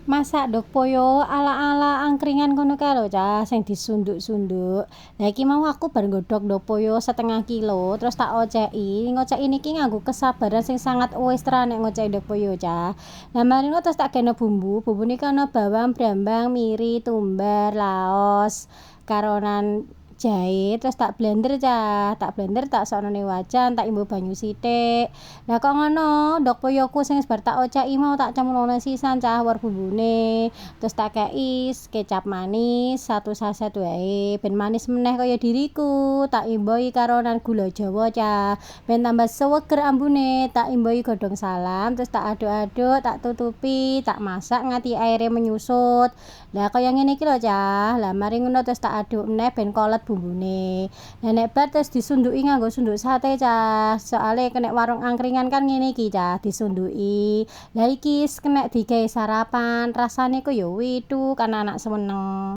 Masak nduk poyo ala-ala angkringan ngono kae lho, Cah, sing disunduk-sunduk. Lah iki mau aku bar nggodhog nduk poyo 1/2 kilo, terus tak oceki. Ngoceki niki nganggo kesabaran sing sangat ekstra nek ngoceki nduk poyo, Cah. Lah mari ngono terus tak kene bumbu. Bumbu niki ana bawang, brambang, miri, tumbar, laos, karonan jahe, terus tak blender, Cah. Tak blender tak sokno ning wajan, tak imbu banyu sithik. Lah kok ngono, nduk poyoku sing bar tak oceki mau tak cemplungno sisan, Cah, war bumbune. Terus tak kei kecap manis 1 saset wae, ben manis meneh kaya diriku. Tak imboi karonan gula Jawa, Cah. Ben tambah seger ambune, tak imboi godhong salam, terus tak aduk-aduk, tak tutupi, tak masak nganti aire menyusut. Lah kaya ngene iki lho, Cah. Lah mari ngono terus tak aduk meneh ben kolet bumbune. Lah nek bar terus disunduki nganggo sunduk sate, Cah. Soale nek warung angkringan kan ngene iki, Cah, disunduki. Lah iki kena digawe sarapan, rasane ku ya withuk, anak-anak seneng.